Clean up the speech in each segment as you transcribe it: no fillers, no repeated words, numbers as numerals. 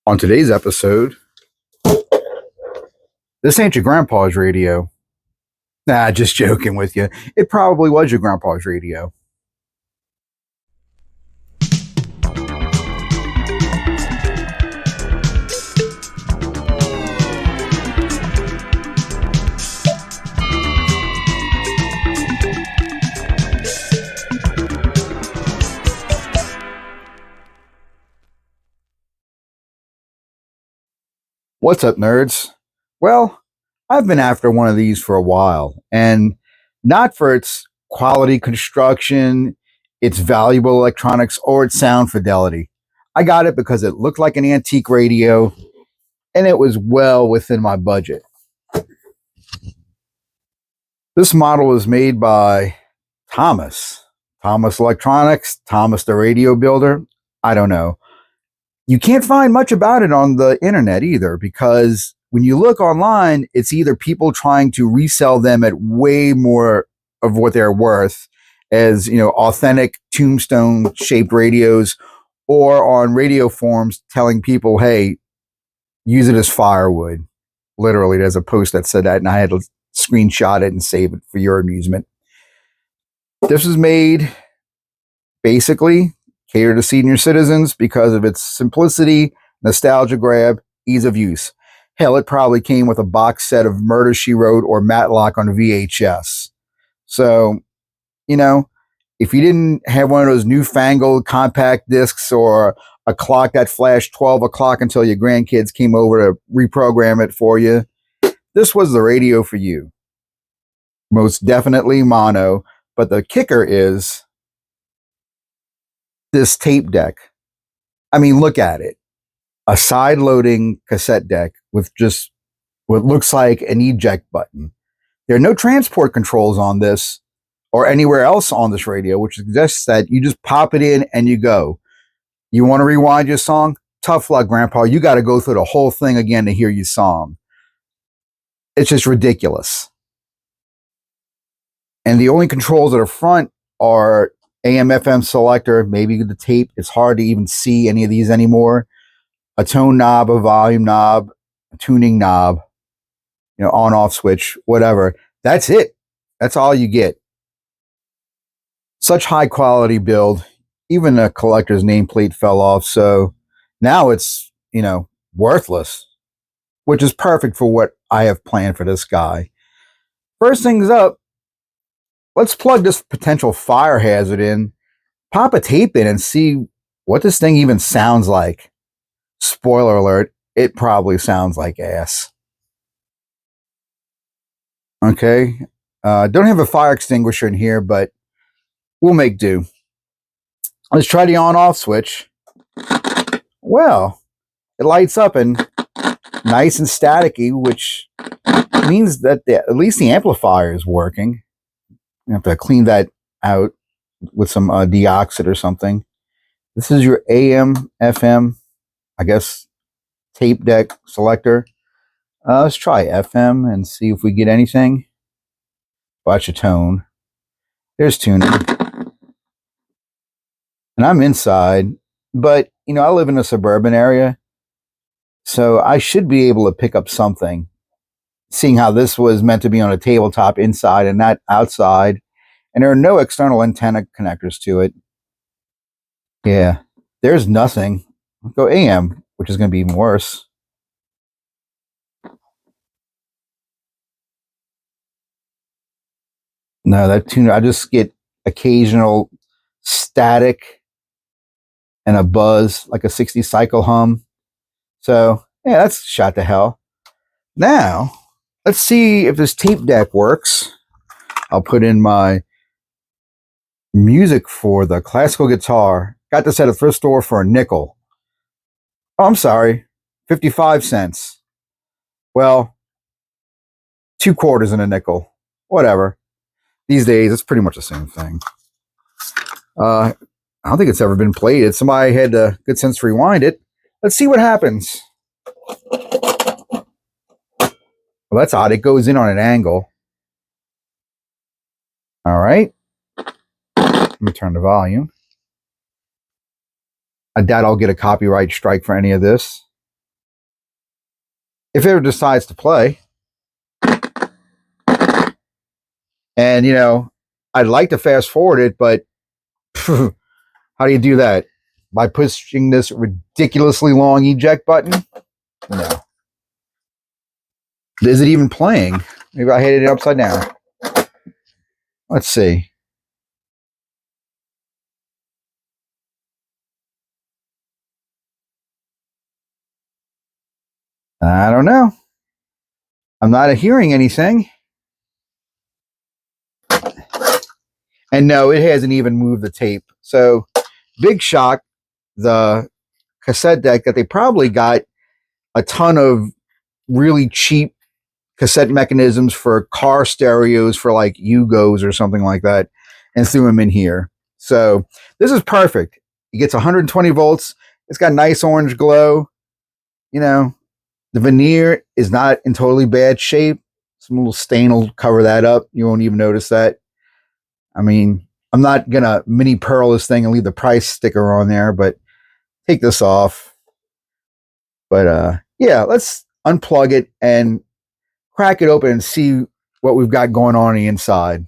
On today's episode, this ain't your grandpa's radio. Nah, just joking with you. It probably was your grandpa's radio. What's up, nerds? Well, I've been after one of these for a while, and not for its quality construction, its valuable electronics, or its sound fidelity. I got it because it looked like an antique radio, and it was well within my budget. This model was made by Thomas Electronics, Thomas the Radio Builder. I don't know. You can't find much about it on the internet either, because when you look online, it's either people trying to resell them at way more of what they're worth as, authentic tombstone shaped radios, or on radio forums telling people, hey, use it as firewood. Literally, there's a post that said that, and I had to screenshot it and save it for your amusement. This was made basically cater to senior citizens because of its simplicity, nostalgia grab, ease of use. Hell, it probably came with a box set of Murder, She Wrote or Matlock on VHS. So, if you didn't have one of those newfangled compact discs or a clock that flashed 12 o'clock until your grandkids came over to reprogram it for you, this was the radio for you. Most definitely mono, but the kicker is this tape deck. I mean, look at it. A side-loading cassette deck with just what looks like an eject button. There are no transport controls on this or anywhere else on this radio, which suggests that you just pop it in and you go. You want to rewind your song? Tough luck, Grandpa. You got to go through the whole thing again to hear your song. It's just ridiculous. And the only controls at the front are AM, FM selector, maybe the tape. It's hard to even see any of these anymore. A tone knob, a volume knob, a tuning knob, on off switch, whatever. That's it. That's all you get. Such high quality build. Even the collector's nameplate fell off. So now it's, worthless, which is perfect for what I have planned for this guy. First things up, let's plug this potential fire hazard in, pop a tape in, and see what this thing even sounds like. Spoiler alert, it probably sounds like ass. Okay, don't have a fire extinguisher in here, but we'll make do. Let's try the on-off switch. Well, it lights up and nice and staticky, which means that at least the amplifier is working. You have to clean that out with some deoxit or something. This is your AM, FM, I guess, tape deck selector. Let's try FM and see if we get anything. Watch a tone. There's tuning. And I'm inside, but, I live in a suburban area, so I should be able to pick up something, seeing how this was meant to be on a tabletop inside and not outside. And there are no external antenna connectors to it. Yeah, there's nothing. I'll go AM, which is going to be even worse. No, that tune, I just get occasional static and a buzz, like a 60 cycle hum. So, yeah, that's shot to hell. Now, let's see if this tape deck works. I'll put in my music for the classical guitar. Got this at a thrift store for a nickel. Oh, I'm sorry, 55 cents. Well, 2/4 and a nickel. Whatever. These days, it's pretty much the same thing. I don't think it's ever been played. Somebody had the good sense to rewind it. Let's see what happens. Well, that's odd. It goes in on an angle. All right. Let me turn the volume. I doubt I'll get a copyright strike for any of this. if it ever decides to play. And, you know, I'd like to fast forward it, but how do you do that? By pushing this ridiculously long eject button? No. Is it even playing? Maybe I hit it upside down. Let's see. I don't know. I'm not hearing anything. And no, it hasn't even moved the tape. So, big shock, the cassette deck that they probably got a ton of really cheap cassette mechanisms for car stereos for like Yugos or something like that and threw them in here. So, this is perfect. It gets 120 volts. It's got nice orange glow. You know, the veneer is not in totally bad shape. Some little stain will cover that up. You won't even notice that. I mean, I'm not going to mini pearl this thing and leave the price sticker on there, but take this off. But yeah, let's unplug it and crack it open and see what we've got going on the inside.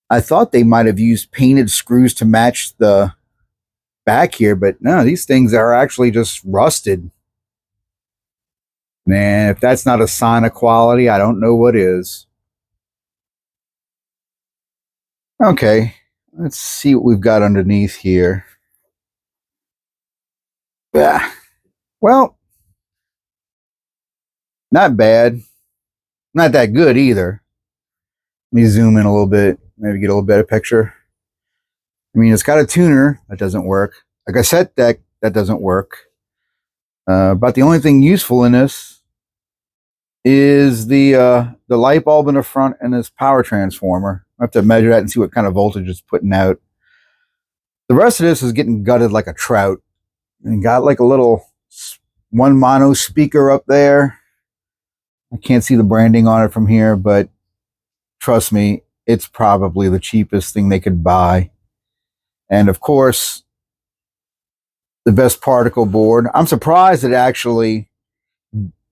I thought they might have used painted screws to match the back here, but no, these things are actually just rusted. Man, if that's not a sign of quality, I don't know what is. Okay, let's see what we've got underneath here. Yeah. Well, not bad. Not that good either. Let me zoom in a little bit, maybe get a little better picture. I mean, it's got a tuner that doesn't work, a cassette deck that doesn't work. But the only thing useful in this is the light bulb in the front and this power transformer. I have to measure that and see what kind of voltage it's putting out. The rest of this is getting gutted like a trout, and got like a little one mono speaker up there. I can't see the branding on it from here, but trust me, it's probably the cheapest thing they could buy. And of course, the best particle board. I'm surprised it actually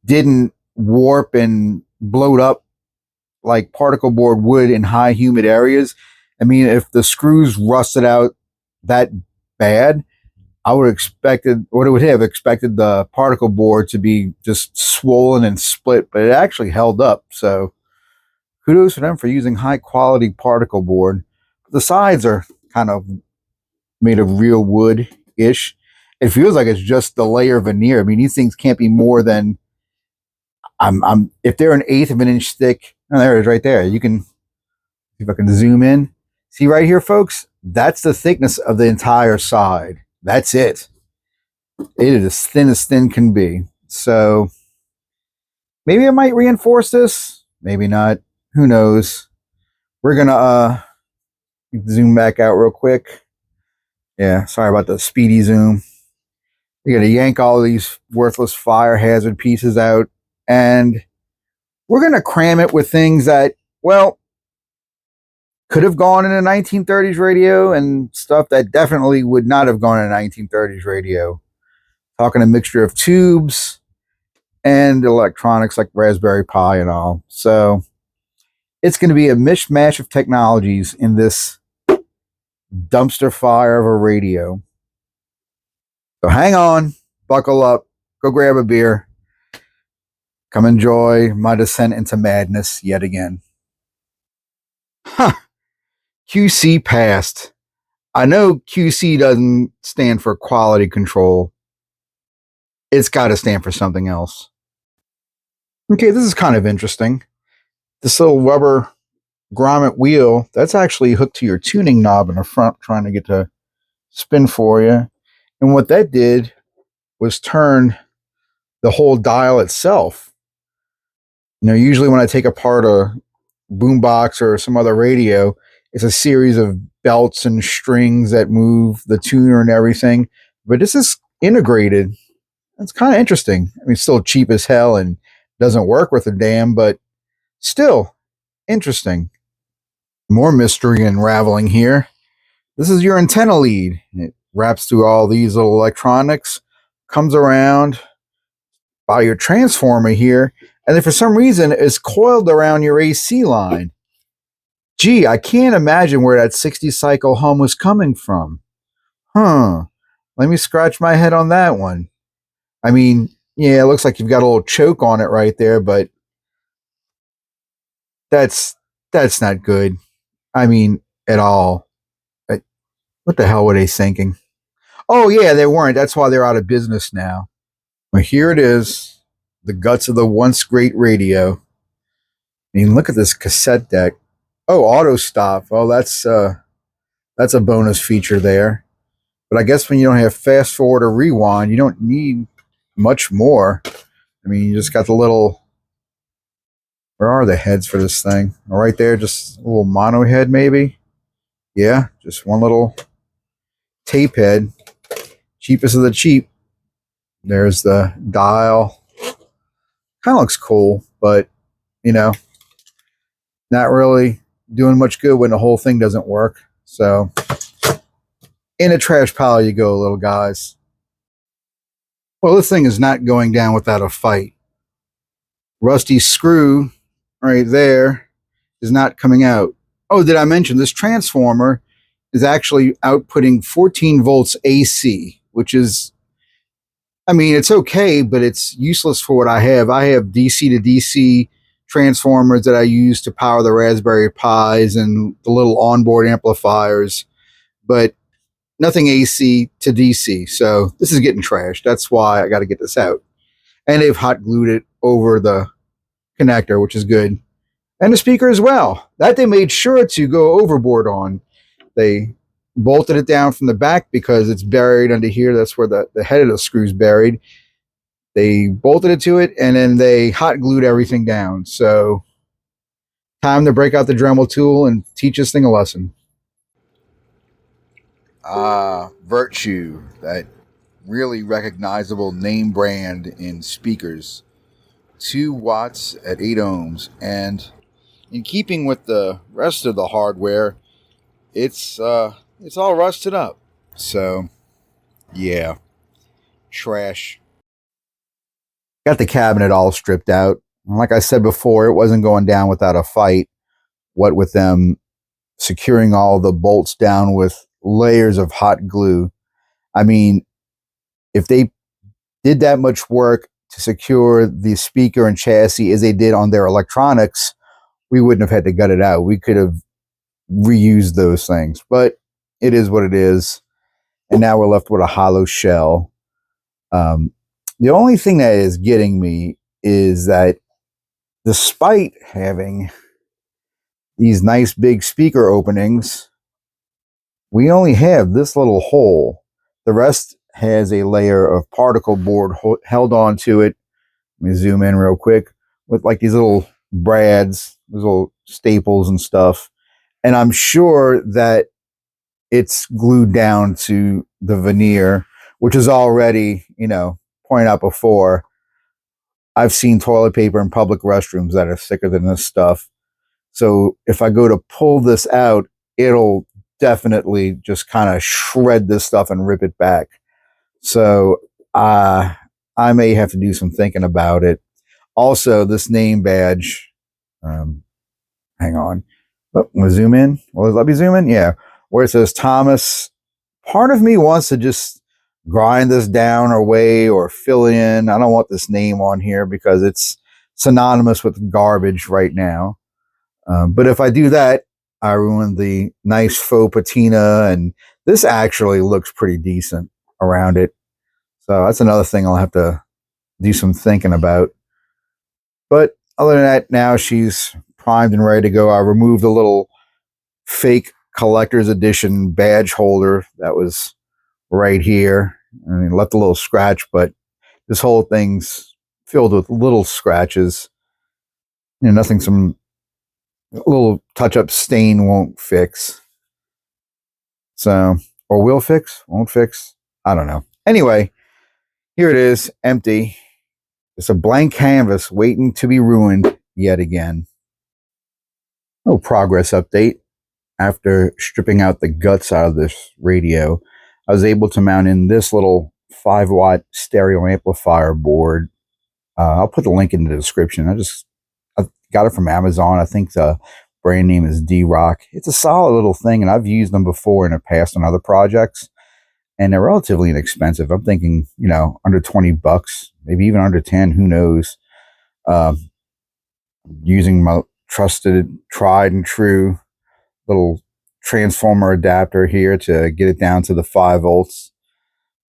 didn't warp and bloat up like particle board would in high humid areas. I mean, if the screws rusted out that bad, I would have expected the particle board to be just swollen and split, but it actually held up. So kudos for them for using high quality particle board. The sides are kind of made of real wood-ish. It feels like it's just the layer veneer. I mean, these things can't be more than if they're 1/8 of an inch thick. Oh, there it is right there. You can see if I can zoom in. See right here, folks? That's the thickness of the entire side. That's it. It is as thin can be. So maybe I might reinforce this. Maybe not. Who knows? We're gonna zoom back out real quick. Yeah, sorry about the speedy zoom. We're gonna yank all of these worthless fire hazard pieces out, and we're gonna cram it with things that, well, could have gone in a 1930s radio and stuff that definitely would not have gone in a 1930s radio. Talking a mixture of tubes and electronics like Raspberry Pi and all. So it's going to be a mishmash of technologies in this dumpster fire of a radio. So hang on, buckle up, go grab a beer, come enjoy my descent into madness yet again. Huh. QC passed. I know QC doesn't stand for quality control. It's got to stand for something else. Okay, this is kind of interesting. This little rubber grommet wheel, that's actually hooked to your tuning knob in the front, trying to get to spin for you. And what that did was turn the whole dial itself. You know, usually when I take apart a boombox or some other radio, it's a series of belts and strings that move the tuner and everything. But this is integrated. It's kind of interesting. I mean, it's still cheap as hell and doesn't work worth a damn, but still interesting. More mystery unraveling here. This is your antenna lead. It wraps through all these little electronics, comes around, by your transformer here, and then for some reason it's coiled around your AC line. Gee, I can't imagine where that 60 cycle hum was coming from. Huh. Let me scratch my head on that one. I mean, yeah, it looks like you've got a little choke on it right there, but that's that's not good. I mean, at all. What the hell were they thinking? Oh yeah, they weren't. That's why they're out of business now. Well, here it is, the guts of the once great radio. I mean, look at this cassette deck. Oh, auto stop. Oh, that's a bonus feature there. But I guess when you don't have fast forward or rewind, you don't need much more. I mean, you just got the little. Where are the heads for this thing? Oh, right there, just a little mono head, maybe. Yeah, just one little tape head. Cheapest of the cheap. There's the dial. Kind of looks cool, but not really doing much good when the whole thing doesn't work. So, in a trash pile you go, little guys. Well, this thing is not going down without a fight. Rusty screw right there is not coming out. Oh, did I mention this transformer is actually outputting 14 volts AC, which is, I mean, it's okay, but it's useless for what I have. I have DC to DC transformers that I use to power the Raspberry Pis and the little onboard amplifiers, but nothing AC to DC. So this is getting trashed. That's why I got to get this out. And they've hot glued it over the connector, which is good. And the speaker as well. That they made sure to go overboard on. They bolted it down from the back because it's buried under here. That's where the head of the screw is buried. They bolted it to it, and then they hot glued everything down. So time to break out the Dremel tool and teach this thing a lesson. Virtue, that really recognizable name brand in speakers. 2 watts at 8 ohms. And in keeping with the rest of the hardware, it's all rusted up. So, yeah, trash. Got the cabinet all stripped out. Like I said before, it wasn't going down without a fight. What with them securing all the bolts down with layers of hot glue. I mean, if they did that much work to secure the speaker and chassis as they did on their electronics, we wouldn't have had to gut it out. We could have reused those things, but it is what it is. And now we're left with a hollow shell. The only thing that is getting me is that despite having these nice big speaker openings, we only have this little hole. The rest has a layer of particle board held onto it. Let me zoom in real quick with like these little brads, these little staples and stuff. And I'm sure that it's glued down to the veneer, which is already, pointed out before. I've seen toilet paper in public restrooms that are thicker than this stuff. So if I go to pull this out, it'll definitely just kind of shred this stuff and rip it back. So I may have to do some thinking about it. Also, this name badge, hang on. Oh, I'm going to zoom in. Well, let me zoom in. Yeah. Where it says Thomas, part of me wants to just grind this down or weigh or fill it in. I don't want this name on here because it's synonymous with garbage right now. But if I do that, I ruin the nice faux patina, and this actually looks pretty decent around it. So that's another thing I'll have to do some thinking about. But other than that, now she's primed and ready to go. I removed the little fake collector's edition badge holder that was right here. I mean, left a little scratch, but this whole thing's filled with little scratches. Nothing some little touch-up stain won't fix. So, or will fix, won't fix. I don't know. Anyway, here it is, empty. It's a blank canvas waiting to be ruined yet again. No progress update. After stripping out the guts out of this radio, I was able to mount in this little 5-watt stereo amplifier board I'll put the link in the description. I got it from Amazon. I think the brand name is D-Rock. It's a solid little thing, and I've used them before in the past on other projects, and they're relatively inexpensive. I'm thinking, under $20, maybe even under 10. Who knows? Um, Using my trusted, tried and true little transformer adapter here to get it down to the 5 volts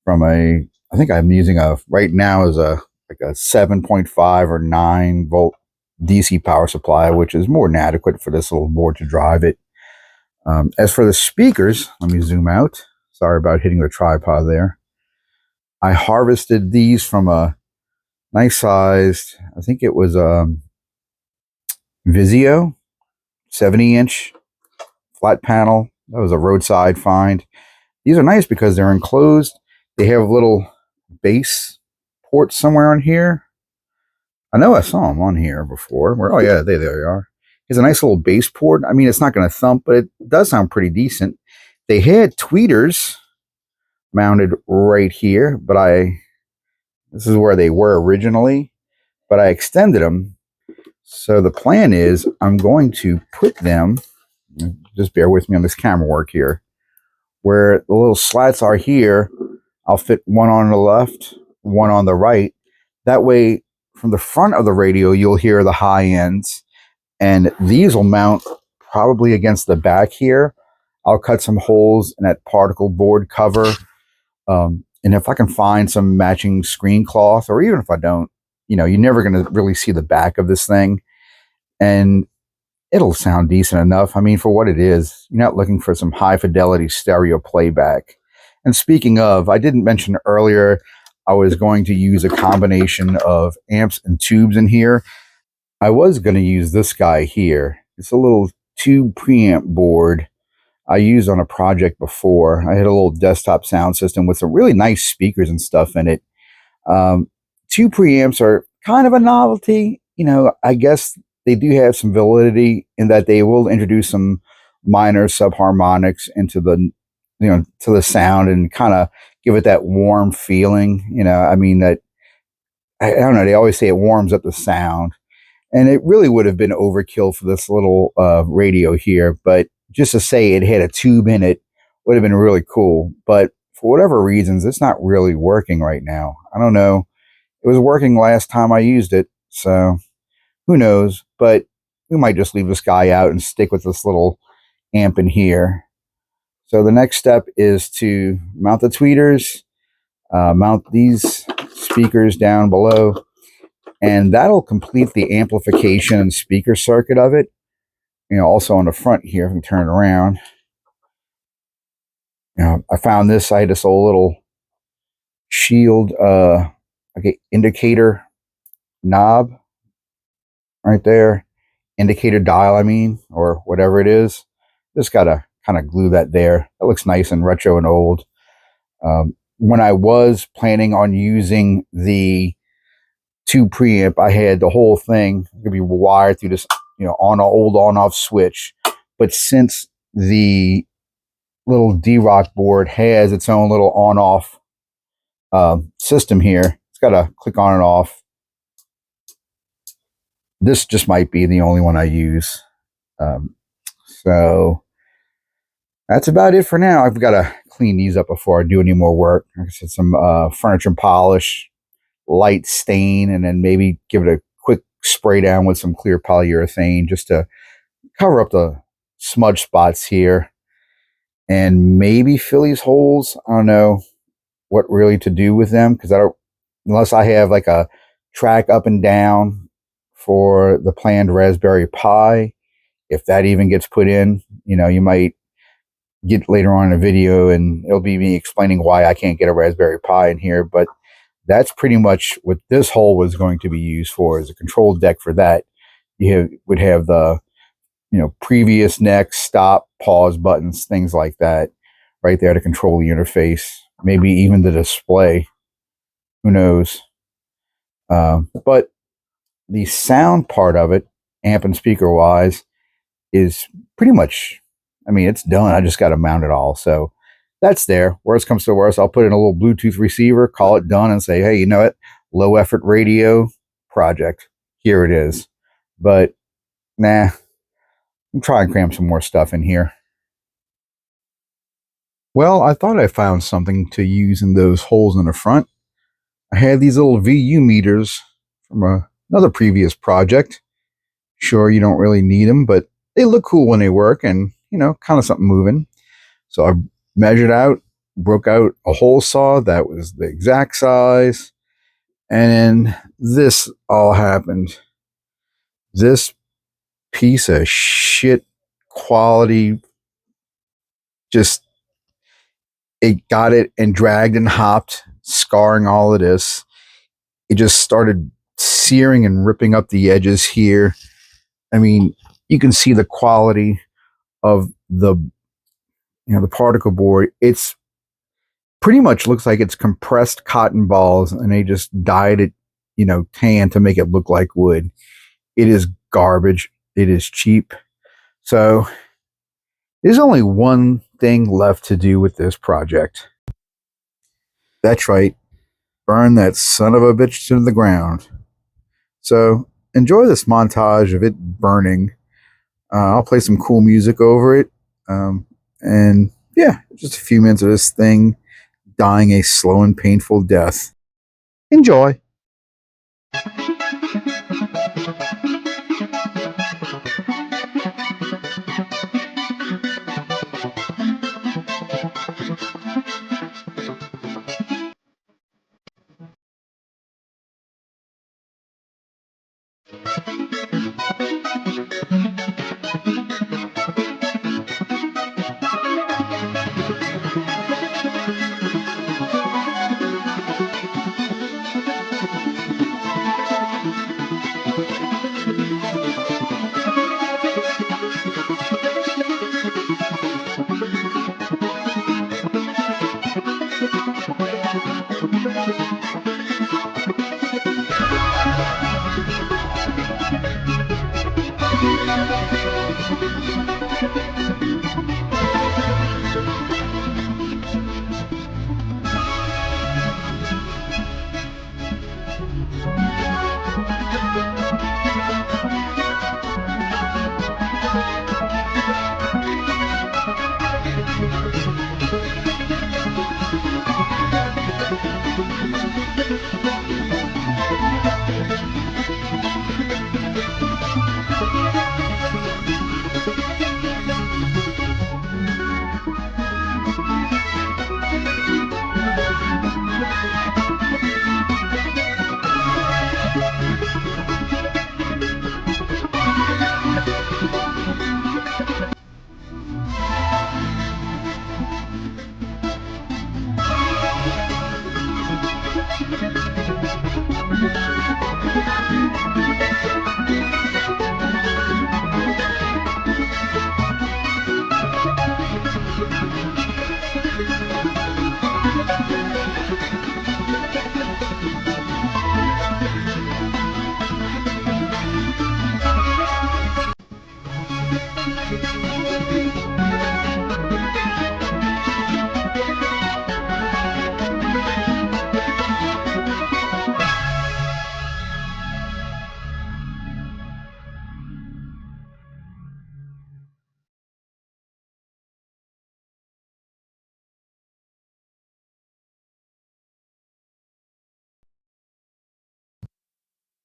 from I think I'm using right now is like a 7.5 or 9 volt DC power supply, which is more than adequate for this little board to drive it. As for the speakers, let me zoom out. Sorry about hitting the tripod there. I harvested these from a nice sized, I think it was Vizio 70-inch flat panel. That was a roadside find. These are nice because they're enclosed. They have little bass ports somewhere on here. I know I saw them on here before. Oh yeah, there they are. It's a nice little bass port. I mean, it's not going to thump, but it does sound pretty decent. They had tweeters mounted right here, but this is where they were originally, but I extended them. So the plan is I'm going to put them, just bear with me on this camera work here, where the little slats are here. I'll fit one on the left, one on the right. That way, from the front of the radio, you'll hear the high ends, and these will mount probably against the back here. I'll cut some holes in that particle board cover, and if I can find some matching screen cloth, or even if I don't, you're never going to really see the back of this thing, and it'll sound decent enough. I mean, for what it is, you're not looking for some high fidelity stereo playback. And speaking of, I didn't mention earlier, I was going to use a combination of amps and tubes in here. I was going to use this guy here. It's a little tube preamp board I used on a project before. I had a little desktop sound system with some really nice speakers and stuff in it. Tube preamps are kind of a novelty. I guess they do have some validity in that they will introduce some minor subharmonics into to the sound and kind of give it that warm feeling. I mean, that, I don't know, they always say it warms up the sound, and it really would have been overkill for this little radio here, but just to say it had a tube in it would have been really cool. But for whatever reasons, it's not really working right now. I don't know. It was working last time I used it, so who knows? But we might just leave this guy out and stick with this little amp in here. So the next step is to mount the tweeters, mount these speakers down below, and that'll complete the amplification and speaker circuit of it. Also on the front here, if we turn it around, I found this. I had this old little shield, like an indicator knob right there, indicator dial, I mean, or whatever it is. Just gotta kind of glue that there. That looks nice and retro and old. When I was planning on using the tube preamp, I had the whole thing could be wired through this, on an old on-off switch. But since the little D-Rock board has its own little on-off system here, it's got to click on and off. This just might be the only one I use. So that's about it for now. I've got to clean these up before I do any more work. Like I said, some furniture polish, light stain, and then maybe give it a quick spray down with some clear polyurethane just to cover up the smudge spots here, and maybe fill these holes. I don't know what really to do with them, because unless I have like a track up and down for the planned Raspberry Pi, if that even gets put in, you might get later on in a video and it'll be me explaining why I can't get a Raspberry Pi in here. But that's pretty much what this hole was going to be used for, as a control deck for that. Would have the previous, next, stop, pause buttons, things like that right there to control the interface, maybe even the display, who knows. But the sound part of it, amp and speaker wise, is pretty much, it's done. I just got to mount it all. So that's there. Worst comes to worst, I'll put in a little Bluetooth receiver, call it done, and say, hey, you know what? Low effort radio, project. Here it is. But nah, I'm trying to cram some more stuff in here. Well, I thought I found something to use in those holes in the front. I had these little VU meters from another previous project. Sure, you don't really need them, but they look cool when they work and, kind of something moving. So I measured out, broke out a hole saw that was the exact size. And then this all happened. This piece of shit quality just, it got it and dragged and hopped, scarring all of this. It just started searing and ripping up the edges here. I mean, you can see the quality of the particle board. It's pretty much looks like it's compressed cotton balls and they just dyed it, tan to make it look like wood. It is garbage. It is cheap. So there's only one thing left to do with this project. That's right. Burn that son of a bitch to the ground. So enjoy this montage of it burning. I'll play some cool music over it. And yeah, just a few minutes of this thing dying a slow and painful death. Enjoy.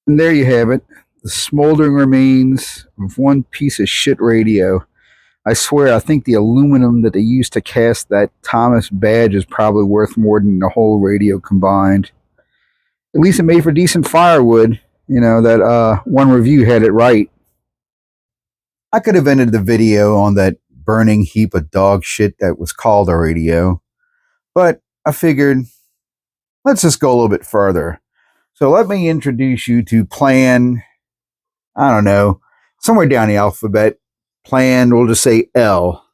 And there you have it, the smoldering remains of one piece of shit radio. I swear, I think the aluminum that they used to cast that Thomas badge is probably worth more than the whole radio combined. At least it made for decent firewood. That one review had it right. I could have ended the video on that burning heap of dog shit that was called a radio, but I figured, let's just go a little bit further. So let me introduce you to Plan, I don't know, somewhere down the alphabet. Plan, we'll just say L.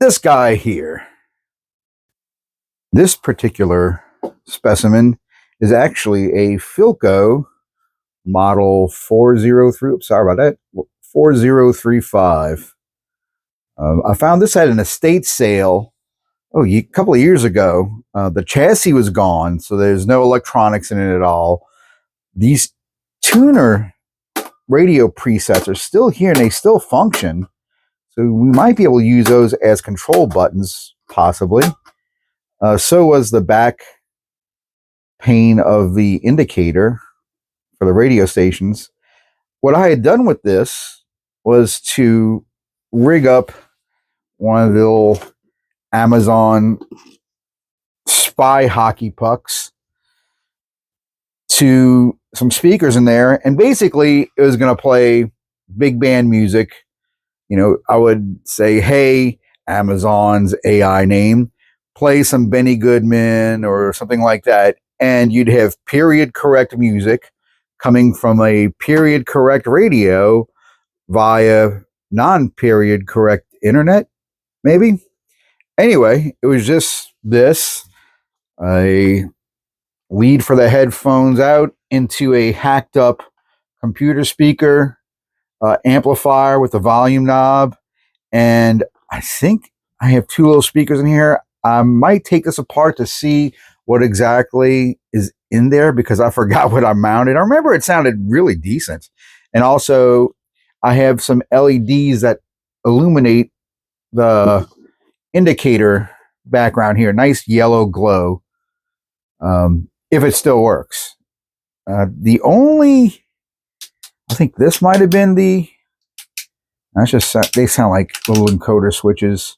This guy here. This particular specimen is actually a Philco model 403. Oops, sorry about that. 4035. I found this at an estate sale a couple of years ago. The chassis was gone, so there's no electronics in it at all. these tuner radio presets are still here and they still function. So we might be able to use those as control buttons, possibly. So was the back pane of the indicator for the radio stations. What I had done with this was to rig up one of the little Amazon spy hockey pucks to some speakers in there, and basically it was going to play big band music. You know, I would say, hey, Amazon's AI name, play some Benny Goodman or something like that, and you'd have period correct music coming from a period correct radio via non-period correct internet, maybe. Anyway, it was just this, a lead for the headphones out into a hacked up computer speaker amplifier with a volume knob. And I think I have two little speakers in here. I might take this apart to see what exactly is in there because I forgot what I mounted. I remember it sounded really decent. And also, I have some LEDs that illuminate the indicator background here. Nice yellow glow. If it still works. The only, I think this might have been the, that's just, they sound like little encoder switches.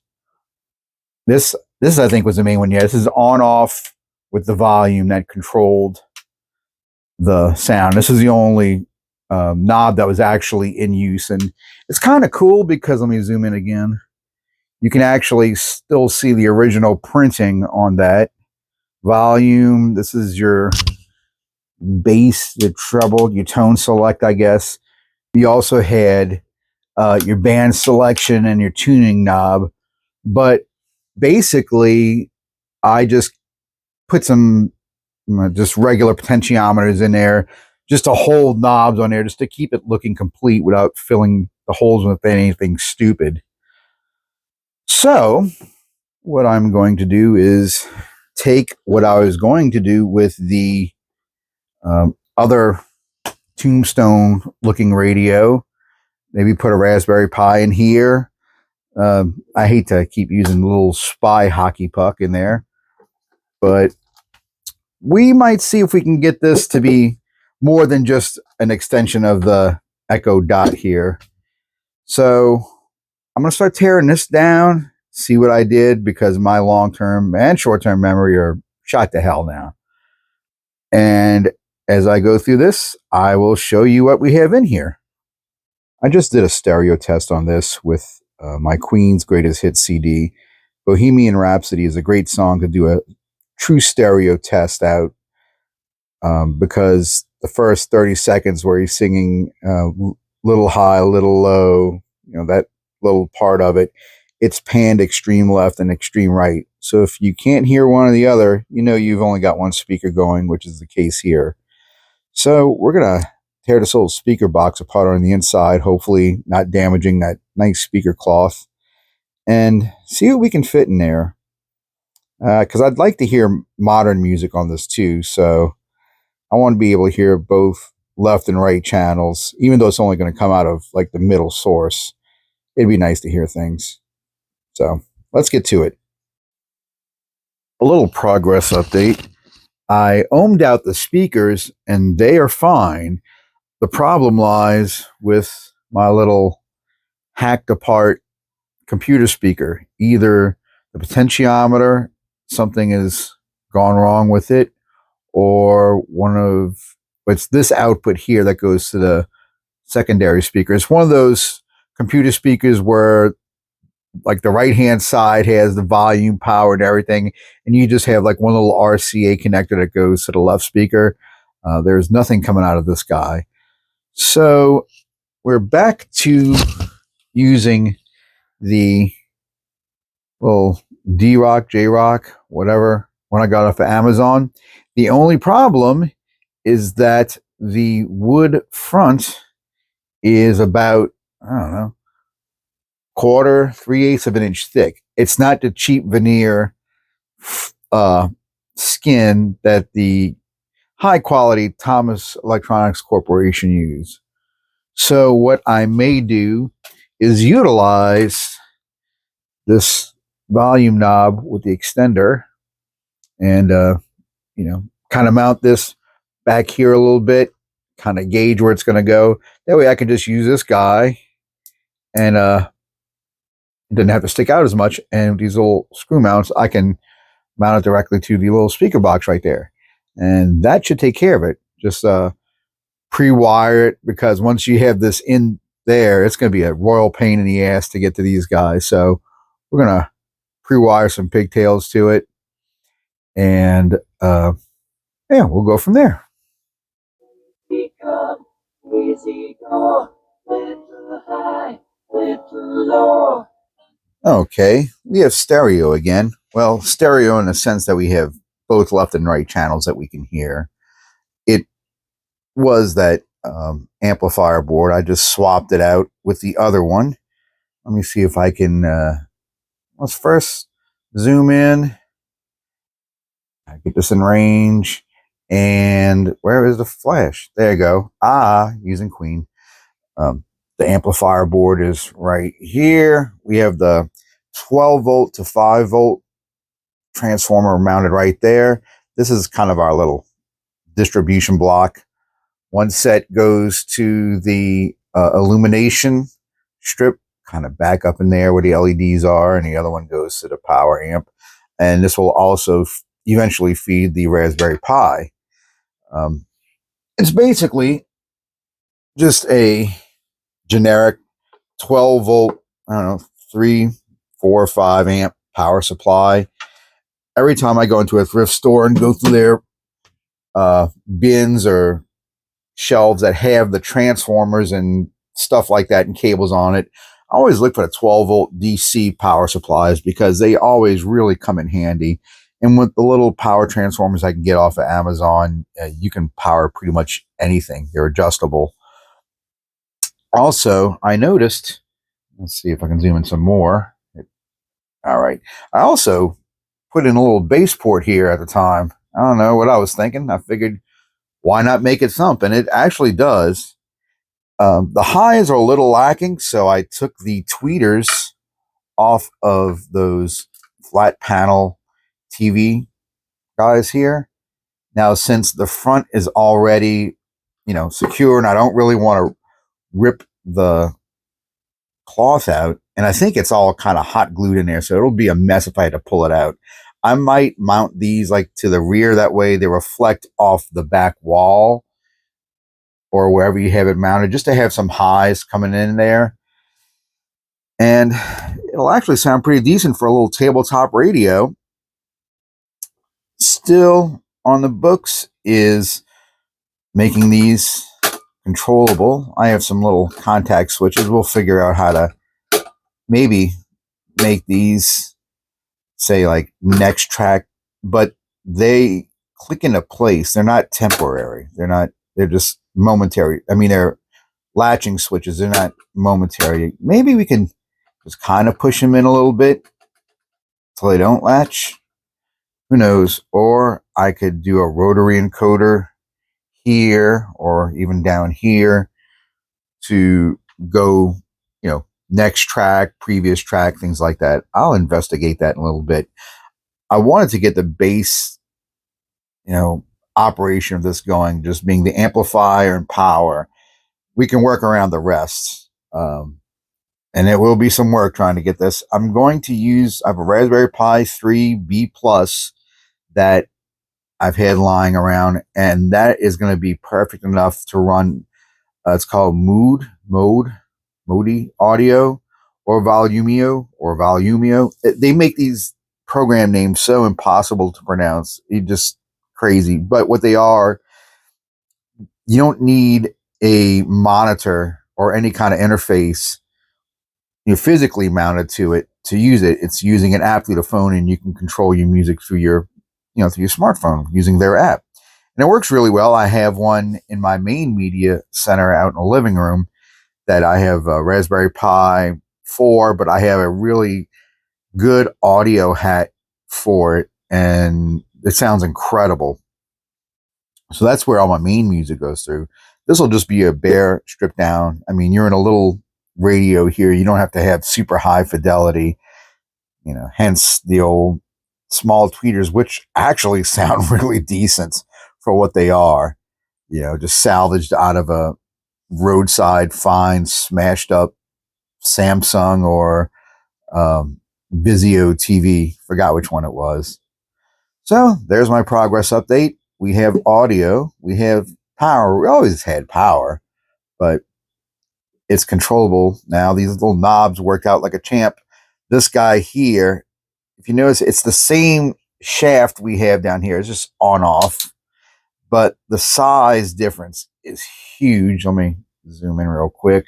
This I think was the main one. Yeah, this is on off with the volume that controlled the sound. This is the only knob that was actually in use. And it's kind of cool because, let me zoom in again. You can actually still see the original printing on that. Volume, this is your bass, your treble, your tone select, I guess. You also had your band selection and your tuning knob. But basically, I just put some just regular potentiometers in there just to hold knobs on there, just to keep it looking complete without filling the holes with anything stupid. So what I'm going to do is take what I was going to do with the other Tombstone looking radio, maybe put a Raspberry Pi in here. I hate to keep using the little spy hockey puck in there, but we might see if we can get this to be more than just an extension of the Echo Dot here. So I'm going to start tearing this down, see what I did, because my long-term and short-term memory are shot to hell now. And as I go through this, I will show you what we have in here. I just did a stereo test on this with my Queen's Greatest Hits CD. Bohemian Rhapsody is a great song to do a true stereo test out because the first 30 seconds where he's singing little high, little low, you know, that little part of it, it's panned extreme left and extreme right. So if you can't hear one or the other, you know you've only got one speaker going, which is the case here. So we're going to tear this little speaker box apart on the inside, hopefully not damaging that nice speaker cloth, and see what we can fit in there. Because I'd like to hear modern music on this too, so I want to be able to hear both left and right channels, even though it's only going to come out of like the middle source. It'd be nice to hear things. So let's get to it. A little progress update. I ohmed out the speakers and they are fine. The problem lies with my little hacked apart computer speaker. Either the potentiometer, something has gone wrong with it, or it's this output here that goes to the secondary speaker. It's one of those computer speakers where like the right hand side has the volume, power, and everything, and you just have like one little RCA connector that goes to the left speaker. There's nothing coming out of this guy. So we're back to using the little D-Rock, J-Rock, whatever, when I got off of Amazon. The only problem is that the wood front is about, I don't know, 3/8 of an inch thick. It's not the cheap veneer skin that the high quality Thomas Electronics Corporation use. So what I may do is utilize this volume knob with the extender and, kind of mount this back here a little bit, kind of gauge where it's going to go. That way I can just use this guy and it doesn't have to stick out as much. And with these little screw mounts, I can mount it directly to the little speaker box right there. And that should take care of it. Just pre-wire it, because once you have this in there, it's going to be a royal pain in the ass to get to these guys. So we're going to pre-wire some pigtails to it. And we'll go from there. Easy go, little high, little low. Okay, we have stereo again. Well, stereo in the sense that we have both left and right channels that we can hear. It was that amplifier board. I just swapped it out with the other one. Let me see if I can, let's first zoom in. I get this in range. And where is the flash? There you go. Using Queen. The amplifier board is right here. We have the 12 volt to 5 volt transformer mounted right there. This is kind of our little distribution block. One set goes to the illumination strip, kind of back up in there where the LEDs are, and the other one goes to the power amp. And this will also eventually feed the Raspberry Pi. It's basically just a generic 12 volt, 3, 4, 5 amp power supply. Every time I go into a thrift store and go through their bins or shelves that have the transformers and stuff like that and cables on it, I always look for the 12 volt DC power supplies, because they always really come in handy. And with the little power transformers I can get off of Amazon, you can power pretty much anything. They're adjustable. Also, I noticed, let's see if I can zoom in some more. All right. I also put in a little bass port here at the time. I don't know what I was thinking. I figured, why not make it thump? And it actually does. The highs are a little lacking, so I took the tweeters off of those flat panel TV guys here. Now, since the front is already, secure, and I don't really want to rip the cloth out, and I think it's all kind of hot glued in there, so it'll be a mess if I had to pull it out. I might mount these like to the rear, that way they reflect off the back wall or wherever you have it mounted, just to have some highs coming in there. And it'll actually sound pretty decent for a little tabletop radio. Still on the books is making these controllable. I have some little contact switches. We'll figure out how to maybe make these, say, like next track, but they click into place. They're not temporary. They're just momentary. I mean, they're latching switches. They're not momentary. Maybe we can just kind of push them in a little bit so they don't latch. Who knows? Or I could do a rotary encoder here or even down here to go, next track, previous track, things like that. I'll investigate that in a little bit. I wanted to get the base, operation of this going, just being the amplifier and power. We can work around the rest. And it will be some work trying to get this. I'm going to I have a Raspberry Pi 3 B Plus that I've had lying around, and that is going to be perfect enough to run. It's called Modi Audio, or Volumio. They make these program names so impossible to pronounce. It's just crazy. But what they are, you don't need a monitor or any kind of interface, physically mounted to it to use it. It's using an app through the phone, and you can control your music through your smartphone using their app. And it works really well. I have one in my main media center out in the living room that I have a Raspberry Pi 4, but I have a really good audio hat for it, and it sounds incredible. So that's where all my main music goes through. This will just be a bare stripped down. I mean, you're in a little radio here. You don't have to have super high fidelity, hence the old small tweeters, which actually sound really decent for what they are, just salvaged out of a roadside fine, smashed up Samsung or Vizio TV. Forgot which one it was. So there's my progress update. We have audio. We have power. We always had power, but it's controllable now. These little knobs work out like a champ. This guy here, if you notice, it's the same shaft we have down here. It's just on off, but the size difference is huge. Let me zoom in real quick.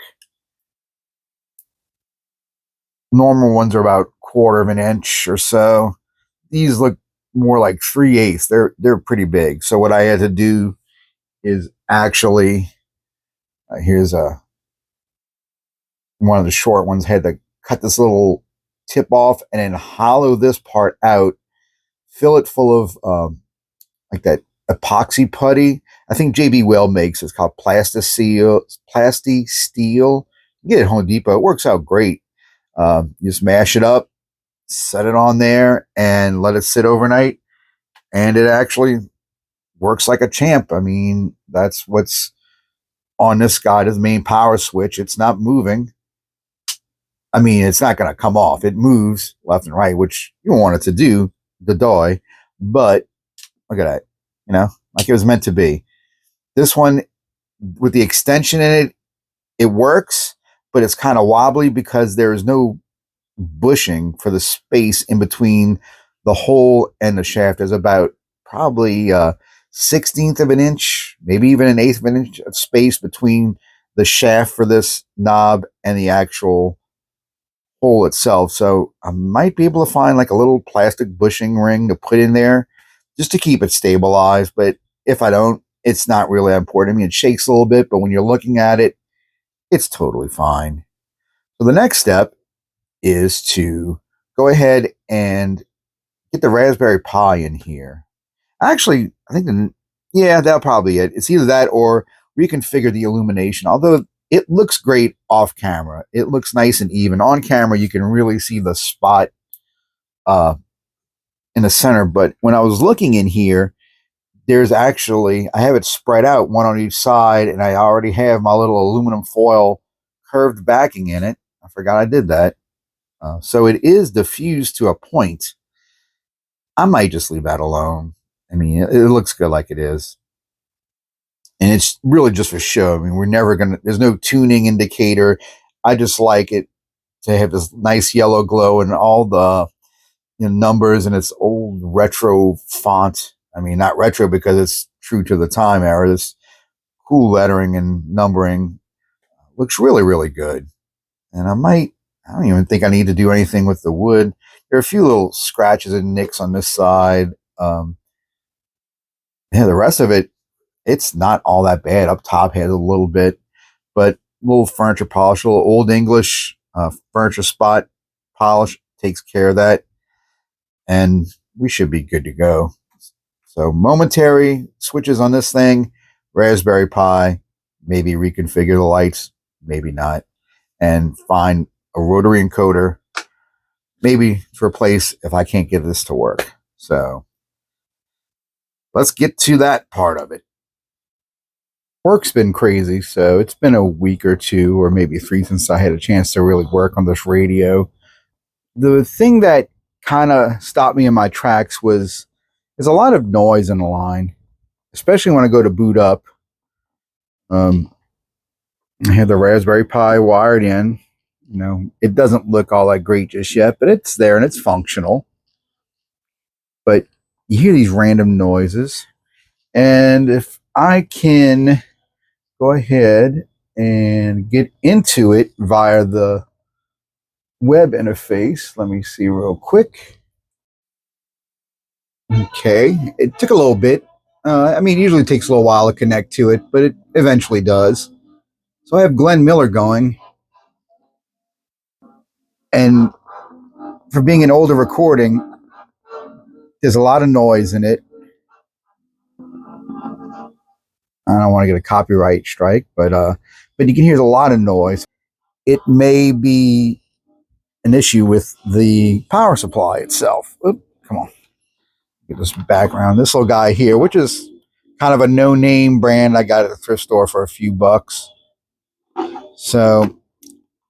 Normal ones are about 1/4 of an inch or so. These look more like 3/8. They're pretty big. So what I had to do is actually here's a one of the short ones. Had to cut this little tip off and then hollow this part out, fill it full of like that epoxy putty. I think JB Weld makes it's called Plasti-Steel. Plasti-Steel. You get it at Home Depot. It works out great. You just mash it up, set it on there, and let it sit overnight. And it actually works like a champ. I mean, that's what's on this guy, the main power switch. It's not moving. I mean, it's not going to come off. It moves left and right, which you want it to do, the doy. But look at that, like it was meant to be. This one, with the extension in it, it works, but it's kind of wobbly because there is no bushing for the space in between the hole and the shaft. There's about probably 1/16 of an inch, maybe even 1/8 of an inch of space between the shaft for this knob and the actual hole itself. So I might be able to find like a little plastic bushing ring to put in there just to keep it stabilized. But if I don't, it's not really important. I mean, it shakes a little bit, but when you're looking at it, it's totally fine. So the next step is to go ahead and get the Raspberry Pi in here. Actually, I think that'll probably be it. It's either that or reconfigure the illumination. Although it looks great off camera, it looks nice and even. On camera, you can really see the spot in the center. But when I was looking in here, there's actually, I have it spread out one on each side, and I already have my little aluminum foil curved backing in it. I forgot I did that. So it is diffused to a point. I might just leave that alone. I mean, it looks good like it is. And it's really just for show. I mean, there's no tuning indicator. I just like it to have this nice yellow glow and all the numbers and its old retro font. I mean, not retro because it's true to the time era. This cool lettering and numbering looks really, really good. And I don't even think I need to do anything with the wood. There are a few little scratches and nicks on this side. The rest of it, it's not all that bad. Up top has a little bit, but little furniture polish, a little old English furniture spot polish takes care of that. And we should be good to go. So momentary switches on this thing, Raspberry Pi, maybe reconfigure the lights, maybe not, and find a rotary encoder, maybe to replace if I can't get this to work. So let's get to that part of it. Work's been crazy, so it's been a week or two, or maybe 3 since I had a chance to really work on this radio. The thing that kind of stopped me in my tracks was there's a lot of noise in the line, especially when I go to boot up. I have the Raspberry Pi wired in. It doesn't look all that great just yet, but it's there and it's functional. But you hear these random noises. And if I can go ahead and get into it via the web interface, let me see real quick. Okay, it took a little bit. I mean, it usually takes a little while to connect to it, but it eventually does. So I have Glenn Miller going. And for being an older recording, there's a lot of noise in it. I don't want to get a copyright strike, but you can hear a lot of noise. It may be an issue with the power supply itself. Oop, come on. Get this background. This little guy here, which is kind of a no-name brand I got at the thrift store for a few bucks. So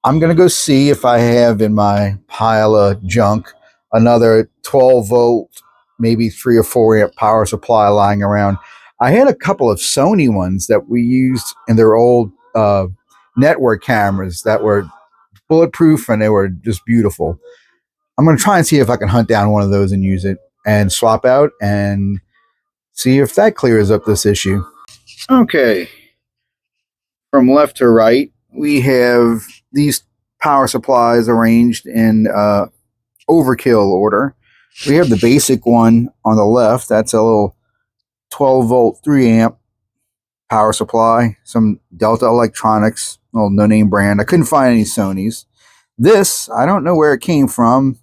I'm going to go see if I have in my pile of junk another 12 volt, maybe 3 or 4 amp power supply lying around. I had a couple of Sony ones that we used in their old network cameras that were bulletproof and they were just beautiful. I'm going to try and see if I can hunt down one of those and use it and swap out and see if that clears up this issue. Okay. From left to right, we have these power supplies arranged in overkill order. We have the basic one on the left. That's a little 12 volt, 3 amp power supply. Some Delta Electronics, little no-name brand. I couldn't find any Sonys. This, I don't know where it came from,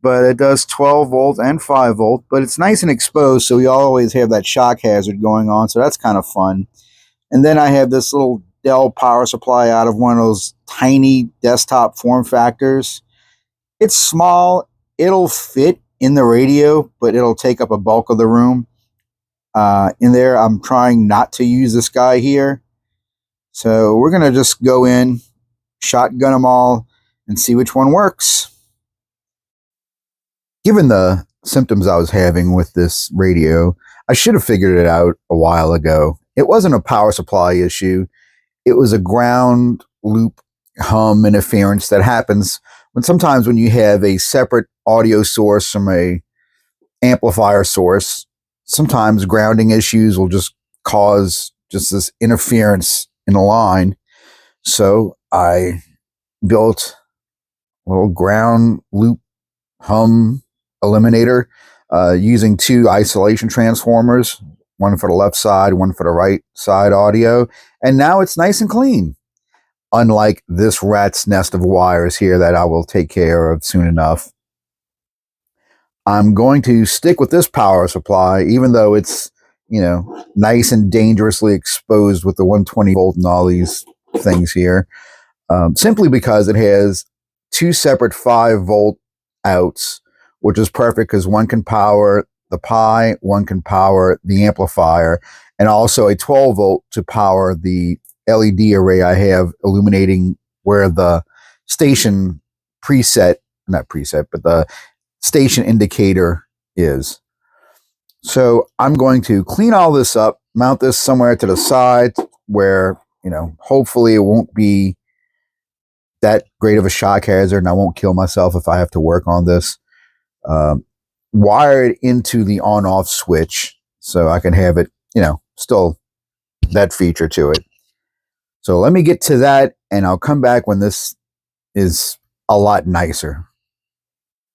but it does 12 volt and 5 volt, but it's nice and exposed, so we always have that shock hazard going on, so that's kind of fun. And then I have this little Dell power supply out of one of those tiny desktop form factors. It's small. It'll fit in the radio, but it'll take up a bulk of the room. In there, I'm trying not to use this guy here. So we're going to just go in, shotgun them all, and see which one works. Given the symptoms I was having with this radio, I should have figured it out a while ago. It wasn't a power supply issue. It was a ground loop hum interference that happens sometimes when you have a separate audio source from a amplifier source. Sometimes grounding issues will just cause just this interference in the line. So I built a little ground loop hum eliminator using 2 isolation transformers, one for the left side, one for the right side audio, and now it's nice and clean. Unlike this rat's nest of wires here that I will take care of soon enough. I'm going to stick with this power supply, even though it's, nice and dangerously exposed with the 120 volt and all these things here, simply because it has 2 separate 5 volt outs, which is perfect because one can power the Pi, one can power the amplifier, and also a 12 volt to power the LED array I have illuminating where the station not preset, but the station indicator is. So I'm going to clean all this up, mount this somewhere to the side where, hopefully it won't be that great of a shock hazard and I won't kill myself if I have to work on this. Wire it into the on-off switch so I can have it, still that feature to it. So let me get to that and I'll come back when this is a lot nicer.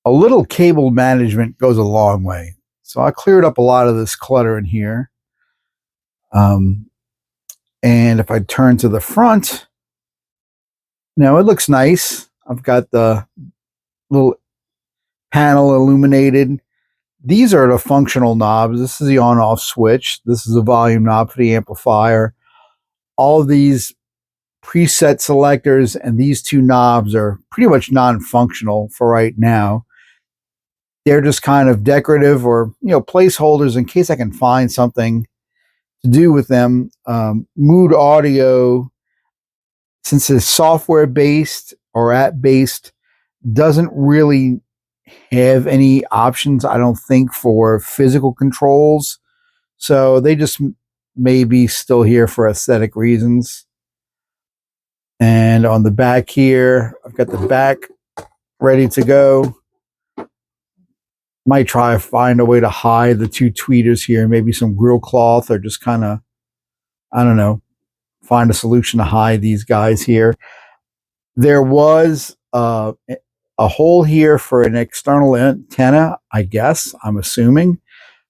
A little cable management goes a long way. So I cleared up a lot of this clutter in here. And if I turn to the front, it looks nice. I've got the little panel illuminated. These are the functional knobs. This is the on-off switch. This is a volume knob for the amplifier. All of these preset selectors and these 2 knobs are pretty much non-functional for right now. They're just kind of decorative or, placeholders in case I can find something to do with them. Mood Audio, since it's software-based or app-based, doesn't really have any options, I don't think, for physical controls. So they just may be still here for aesthetic reasons. And on the back here, I've got the back ready to go. Might try to find a way to hide the 2 tweeters here, maybe some grill cloth or just kind of, I don't know, find a solution to hide these guys here. There was a hole here for an external antenna, I guess, I'm assuming,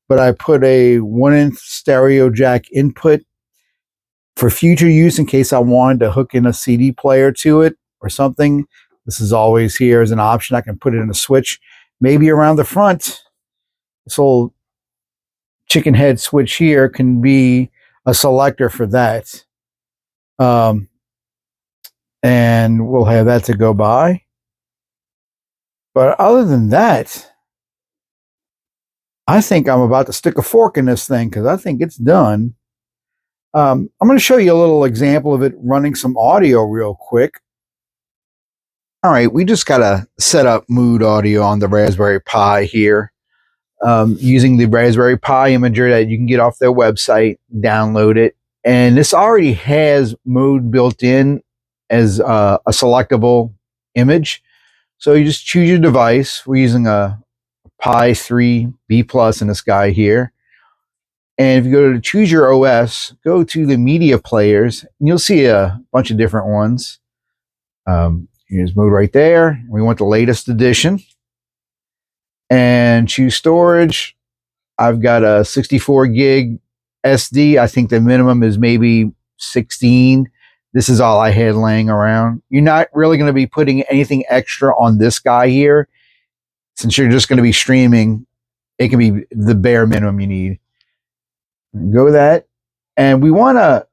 but I put a 1-inch stereo jack input for future use in case I wanted to hook in a CD player to it or something. This is always here as an option. I can put it in a switch, maybe around the front. This old chicken head switch here can be a selector for that. And we'll have that to go by. But other than that, I think I'm about to stick a fork in this thing because I think it's done. I'm going to show you a little example of it running some audio real quick. All right, we just got to set up Mood Audio on the Raspberry Pi here, using the Raspberry Pi imager that you can get off their website, download it. And this already has Mood built in as a selectable image. So you just choose your device. We're using a Pi 3B Plus in this guy here. And if you go to choose your OS, go to the media players, and you'll see a bunch of different ones. Here's Mood right there. We want the latest edition. And choose storage. I've got a 64 gig SD. I think the minimum is maybe 16. This is all I had laying around. You're not really going to be putting anything extra on this guy here. Since you're just going to be streaming, it can be the bare minimum you need. Go with that. And we want to,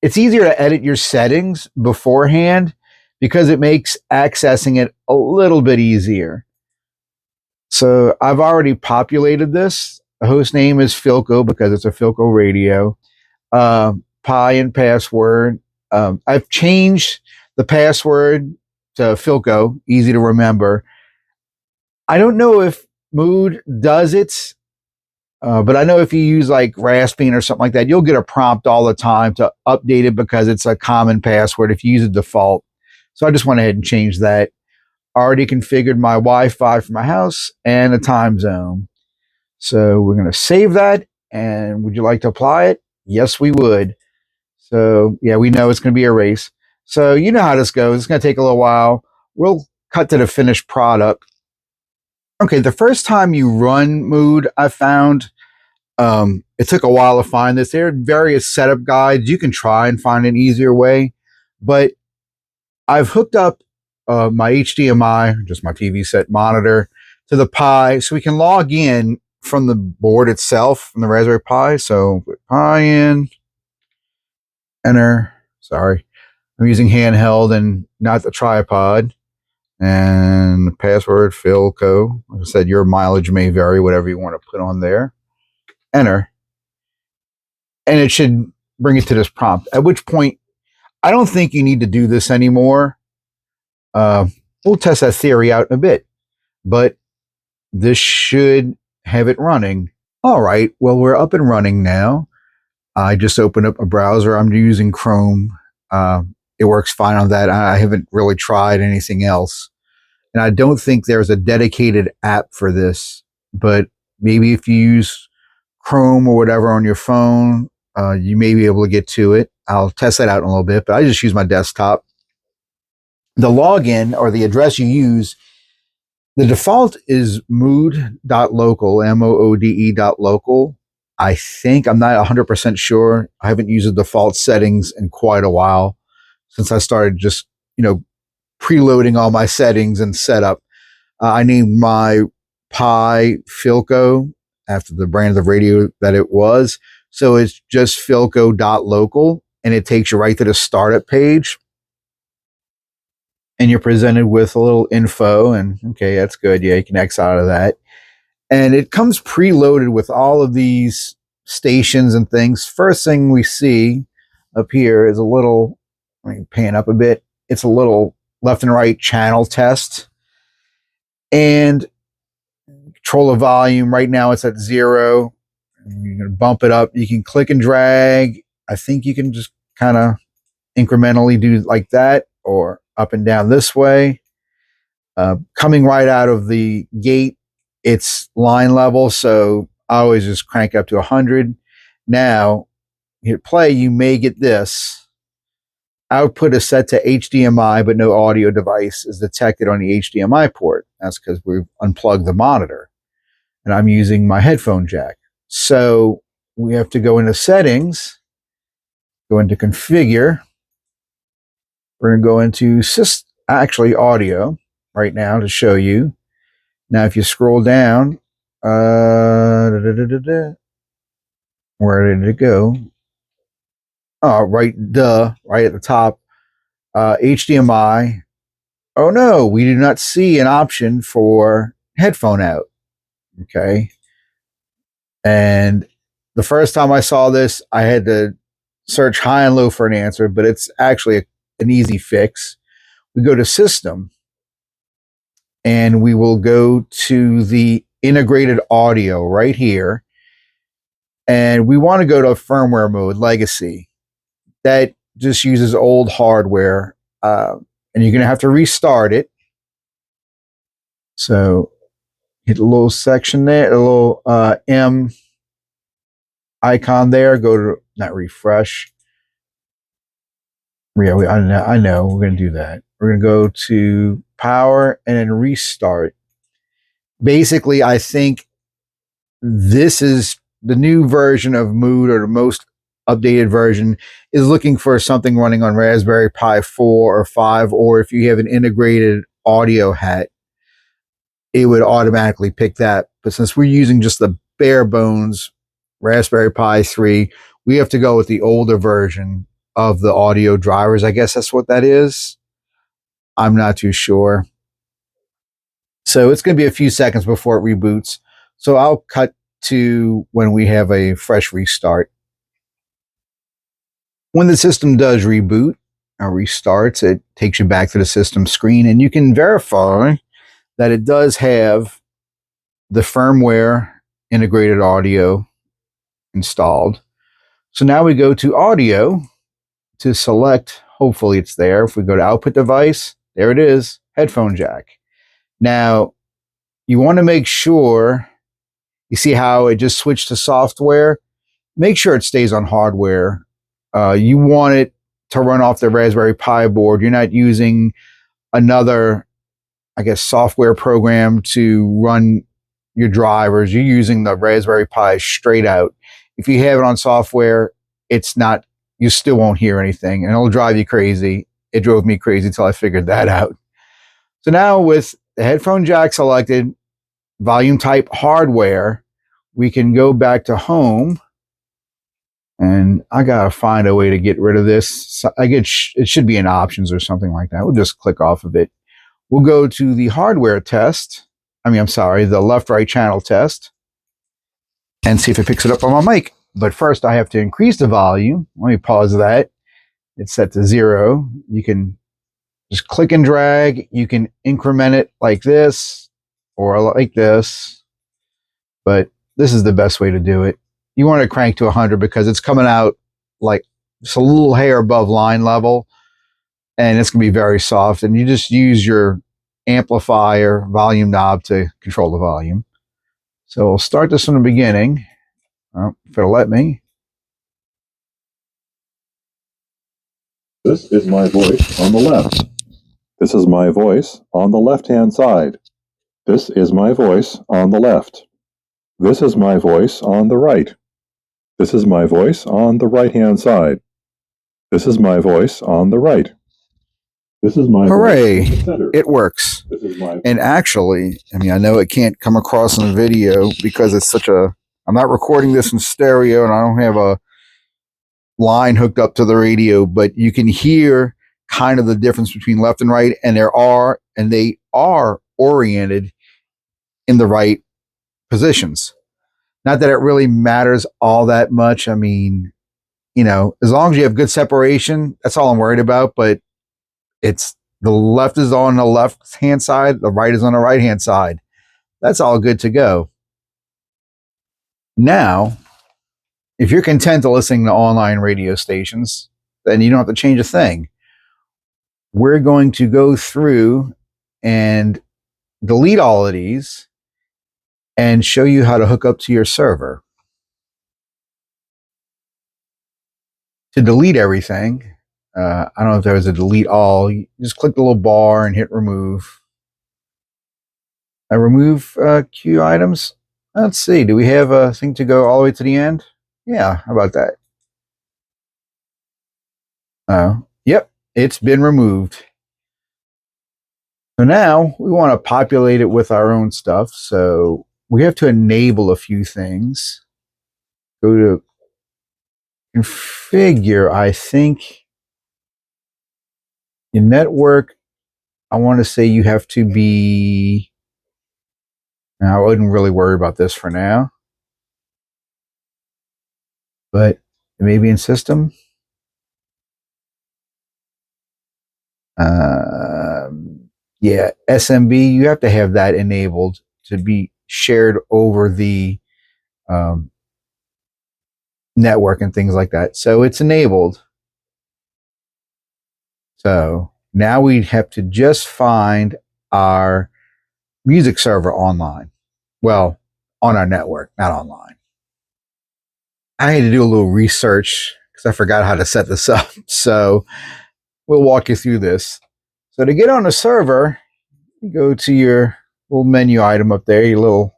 it's easier to edit your settings beforehand because it makes accessing it a little bit easier. So I've already populated this. The host name is Philco because it's a Philco radio. Pi and password. I've changed the password to Philco, easy to remember. I don't know if Mood does it, but I know if you use like Raspbian or something like that, you'll get a prompt all the time to update it because it's a common password if you use a default. So I just went ahead and changed that. Already configured my Wi-Fi for my house and a time zone. So we're going to save that. And would you like to apply it? Yes, we would. So yeah, we know it's going to be a race. So you know how this goes. It's going to take a little while. We'll cut to the finished product. Okay, the first time you run Mood, I found it took a while to find this. There are various setup guides. You can try and find an easier way, but I've hooked up my HDMI, just my TV set monitor, to the Pi, so we can log in from the board itself, from the Raspberry Pi. So put Pi in, enter. Sorry, I'm using handheld and not the tripod. And the password Philco. Like I said, your mileage may vary, whatever you want to put on there. Enter. And it should bring it to this prompt, at which point I don't think you need to do this anymore. We'll test that theory out in a bit, but this should have it running. All right, well, we're up and running now. I just opened up a browser. I'm using Chrome. It works fine on that. I haven't really tried anything else. And I don't think there's a dedicated app for this, but maybe if you use Chrome or whatever on your phone, you may be able to get to it. I'll test that out in a little bit, but I just use my desktop. The login or the address you use, the default is mood.local, moode.local. I think, I'm not 100% sure. I haven't used the default settings in quite a while since I started just, preloading all my settings and setup. I named my Pi Philco after the brand of radio that it was. So it's just philco.local, and it takes you right to the startup page. And you're presented with a little info, and okay, that's good. Yeah, you can X out of that. And it comes preloaded with all of these stations and things. First thing we see up here is a little, let me pan up a bit. It's a little left and right channel test. And control the volume. Right now it's at 0. You're going to bump it up. You can click and drag. I think you can just kind of incrementally do like that, or up and down this way. Coming right out of the gate, it's line level, so I always just crank up to 100. Now, hit play, you may get this. Output is set to HDMI, but no audio device is detected on the HDMI port. That's because we've unplugged the monitor, and I'm using my headphone jack. So we have to go into settings, go into configure. We're going to go into audio right now to show you. Now, if you scroll down, where did it go? right at the top, HDMI. Oh no, we do not see an option for headphone out. Okay. And the first time I saw this, I had to search high and low for an answer, but it's actually an easy fix. We go to System, and we will go to the integrated audio right here. And we want to go to firmware mode, Legacy. That just uses old hardware. And you're going to have to restart it. So hit a little section there, a little M icon there. Go to, not refresh. Yeah, I know. We're going to do that. We're going to go to power and then restart. Basically, I think this is the new version of Mood, or the most updated version, is looking for something running on Raspberry Pi 4 or 5, or if you have an integrated audio hat, it would automatically pick that. But since we're using just the bare bones Raspberry Pi 3, we have to go with the older version of the audio drivers. I guess that's what that is. I'm not too sure. So it's going to be a few seconds before it reboots. So I'll cut to when we have a fresh restart. When the system does reboot or restarts, it takes you back to the system screen, and you can verify that it does have the firmware integrated audio installed. So now we go to audio to select, hopefully it's there. If we go to output device, there it is, headphone jack. Now, you want to make sure, you see how it just switched to software? Make sure it stays on hardware. You want it to run off the Raspberry Pi board. You're not using another, I guess, software program to run your drivers. You're using the Raspberry Pi straight out. If you have it on software, it's not, you still won't hear anything, and it'll drive you crazy. It drove me crazy until I figured that out. So now with the headphone jack selected, volume type hardware, we can go back to home, and I gotta find a way to get rid of this. So it should be in options or something like that. We'll just click off of it. We'll go to the hardware test. The left-right channel test, and see if it picks it up on my mic. But first I have to increase the volume. Let me pause that. It's set to 0. You can just click and drag. You can increment it like this or like this, but this is the best way to do it. You want to crank to 100 because it's coming out like just a little hair above line level, and it's going to be very soft, and you just use your amplifier volume knob to control the volume. So we'll start this from the beginning. If it'll let me. This is my voice on the left. This is my voice on the left-hand side. This is my voice on the left. This is my voice on the right. This is my voice on the right-hand side. This is my voice on the right. This is my Hooray! voice in the center. It works. This is my And actually, I know it can't come across in the video because it's such a, I'm not recording this in stereo and I don't have a line hooked up to the radio, but you can hear kind of the difference between left and right, and they are oriented in the right positions. Not that it really matters all that much. As long as you have good separation, that's all I'm worried about. But it's the left is on the left hand side, the right is on the right hand side. That's all good to go. Now, if you're content to listening to online radio stations, then you don't have to change a thing. We're going to go through and delete all of these and show you how to hook up to your server. To delete everything, I don't know if there was a delete all. You just click the little bar and hit remove. Remove queue items. Let's see. Do we have a thing to go all the way to the end? Yeah, how about that? Yep, it's been removed. So now we want to populate it with our own stuff. So we have to enable a few things. Go to configure, I think your network, I want to say you have to be, now, I wouldn't really worry about this for now, but maybe in system. Yeah, SMB, you have to have that enabled to be shared over the um, network and things like that. So it's enabled. So now we have to just find our music server online. Well, on our network, not online. I had to do a little research because I forgot how to set this up. So we'll walk you through this. So to get on the server, you go to your little menu item up there, your little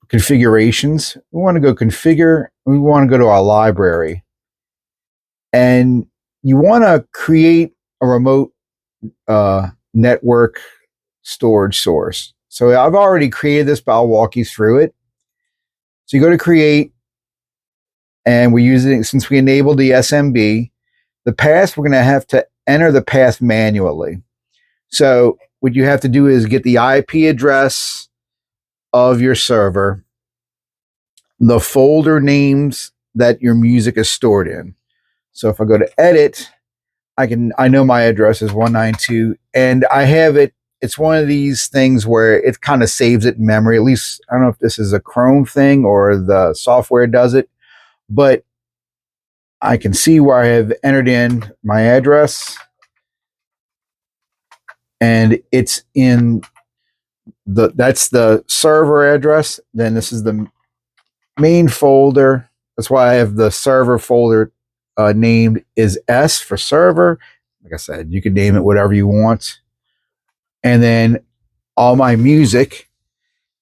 configurations. We want to go configure. We want to go to our library. And you want to create a remote network storage source. So I've already created this, but I'll walk you through it. So you go to create, and we use it since we enabled the SMB. The path, we're going to have to enter the path manually. So what you have to do is get the IP address of your server, the folder names that your music is stored in. So if I go to edit, I know my address is 192, and I have it. It's one of these things where it kind of saves it in memory. At least I don't know if this is a Chrome thing or the software does it, but I can see where I have entered in my address, and it's in that's the server address. Then this is the main folder. That's why I have the server folder named is S for server. Like I said, you can name it whatever you want. And then all my music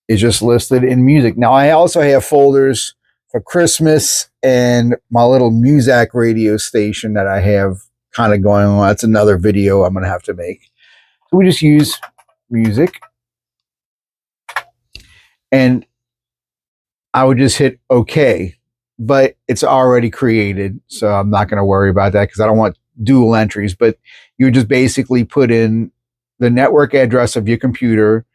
is just listed in music. Now, I also have folders for Christmas and my little Muzak radio station that I have kind of going on. That's another video I'm going to have to make. So we just use music. And I would just hit OK, but it's already created. So I'm not going to worry about that because I don't want dual entries. But you just basically put in the network address of your computer,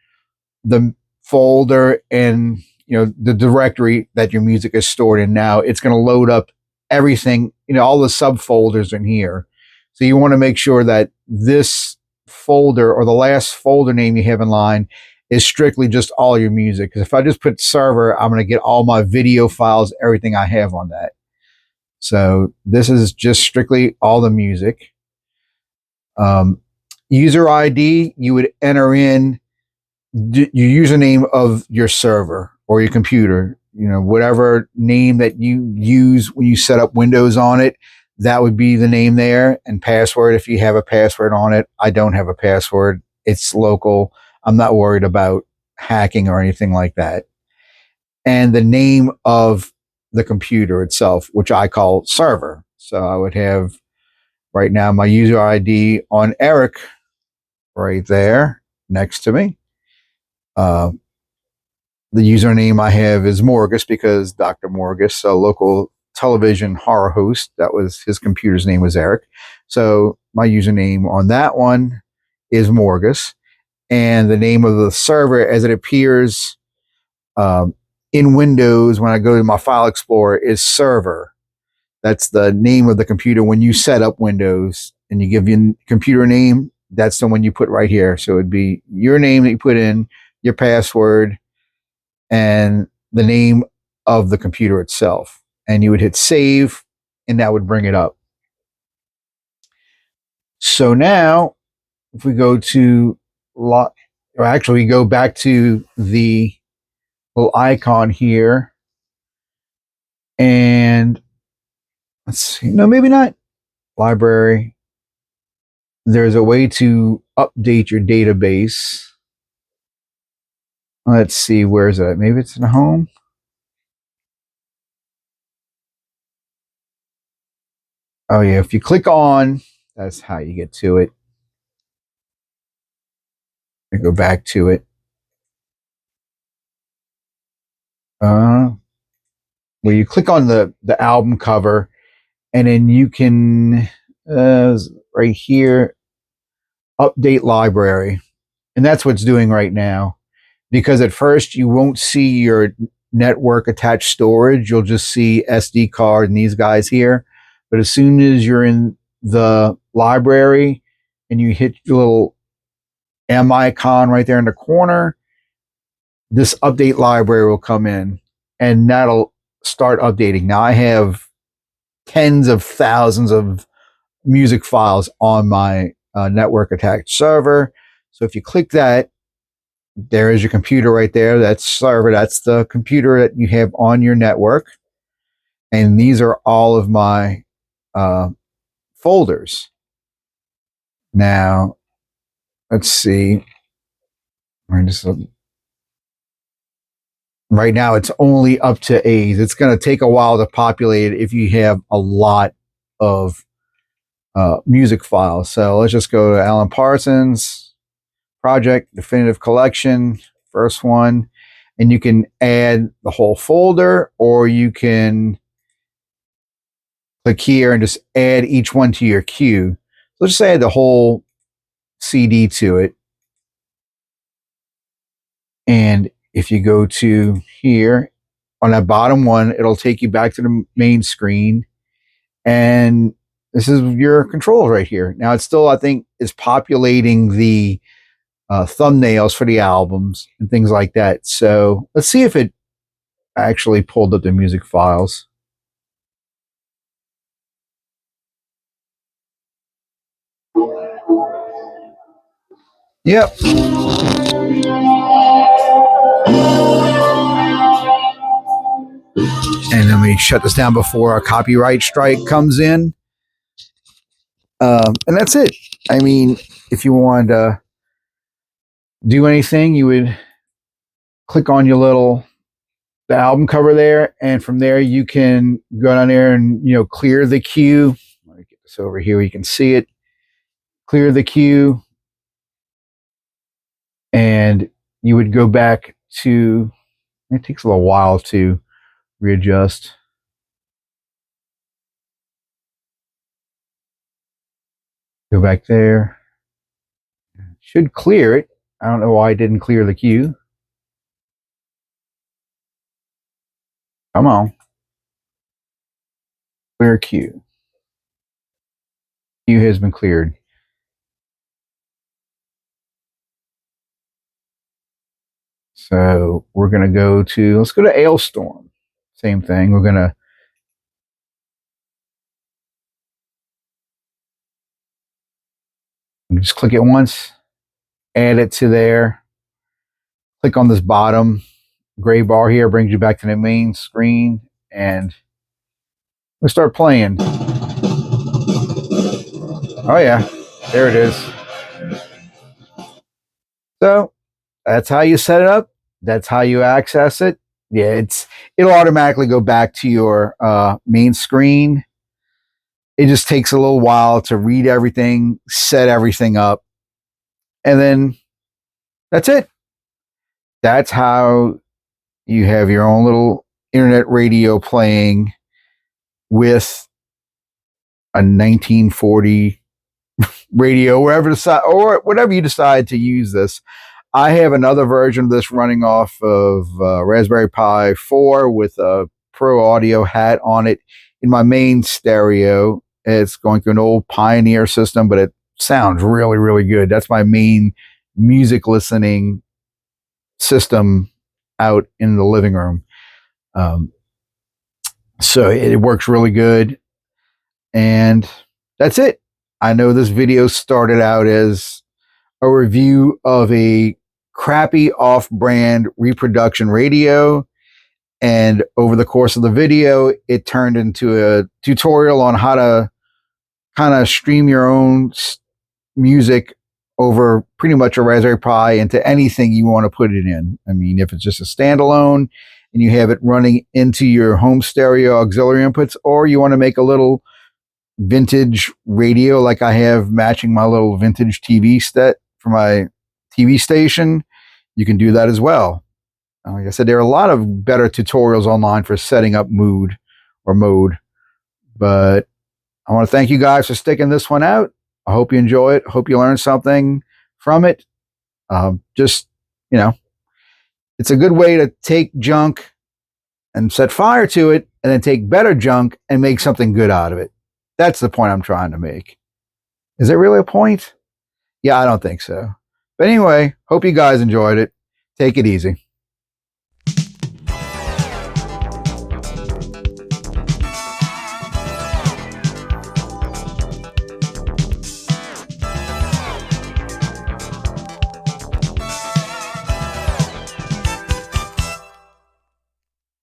the folder, and the directory that your music is stored in. Now it's going to load up everything, all the subfolders in here. So you want to make sure that this folder or the last folder name you have in line is strictly just all your music. Because if I just put server, I'm going to get all my video files, everything I have on that. So this is just strictly all the music. User ID, you would enter in your username of your server or your computer, whatever name that you use when you set up Windows on it, that would be the name there. And password, if you have a password on it. I don't have a password. It's local. I'm not worried about hacking or anything like that. And the name of the computer itself, which I call server. So I would have right now my user ID on Eric right there next to me. The username I have is Morgus because Dr. Morgus, a local television horror host, that was his computer's name was Eric. So my username on that one is Morgus. And the name of the server as it appears in Windows when I go to my File Explorer is server. That's the name of the computer when you set up Windows and you give your computer name. That's the one you put right here. So it'd be your name that you put in, your password, and the name of the computer itself. And you would hit save, and that would bring it up. So now, if we go to, or actually go back to the little icon here, and let's see, no, maybe not library. There's a way to update your database. Let's see, where's that? Maybe it's in home. Oh yeah, if you click on, that's how you get to it. I go back to it. where you click on the album cover, and then you can right here, update library. And that's what's doing right now. Because at first you won't see your network attached storage. You'll just see SD card and these guys here. But as soon as you're in the library and you hit your little M icon right there in the corner, this update library will come in and that'll start updating. Now I have tens of thousands of music files on my network attached server. So if you click that, there is your computer right there. That's server. That's the computer that you have on your network. And these are all of my folders. Now, let's see. Right now, it's only up to A's. It's going to take a while to populate it if you have a lot of music files. So let's just go to Alan Parsons Project Definitive Collection, first one, and you can add the whole folder, or you can click here and just add each one to your queue. So let's just add the whole CD to it. And if you go to here on that bottom one, it'll take you back to the main screen. And this is your controls right here. Now it still, I think, is populating the thumbnails for the albums and things like that. So let's see if it actually pulled up the music files. Yep. And let me shut this down before a copyright strike comes in. And that's it. I mean, if you wanted to do anything, you would click on your the album cover there, and from there you can go down there and clear the queue. Let me get this over here where you can see it. Clear the queue, and you would go back to. It takes a little while to readjust. Go back there. Should clear it. I don't know why I didn't clear the queue. Come on. Clear queue. Queue has been cleared. So we're going to let's go to Ailstorm. Same thing. We're going to just click it once, add it to there. Click on this bottom gray bar here, brings you back to the main screen, and we start playing. Oh yeah, there it is. So that's how you set it up. That's how you access it. Yeah, it'll automatically go back to your main screen. It just takes a little while to read everything, set everything up, and then that's it. That's how you have your own little internet radio playing with a 1940 radio, or whatever you decide to use this. I have another version of this running off of Raspberry Pi 4 with a Pro Audio hat on it in my main stereo. It's going through an old Pioneer system, but it sounds really, really good. That's my main music listening system out in the living room. So it works really good. And that's it. I know this video started out as a review of a crappy off-brand reproduction radio, and over the course of the video it turned into a tutorial on how to kind of stream your own music over pretty much a Raspberry Pi into anything you want to put it in. I mean, if it's just a standalone and you have it running into your home stereo auxiliary inputs, or you want to make a little vintage radio like I have matching my little vintage TV set for my TV station, you can do that as well. Like I said, there are a lot of better tutorials online for setting up mood or mode. But I want to thank you guys for sticking this one out. I hope you enjoy it. Hope you learn something from it. Just, you know, it's a good way to take junk and set fire to it and then take better junk and make something good out of it. That's the point I'm trying to make. Is it really a point? Yeah, I don't think so. But anyway, hope you guys enjoyed it. Take it easy.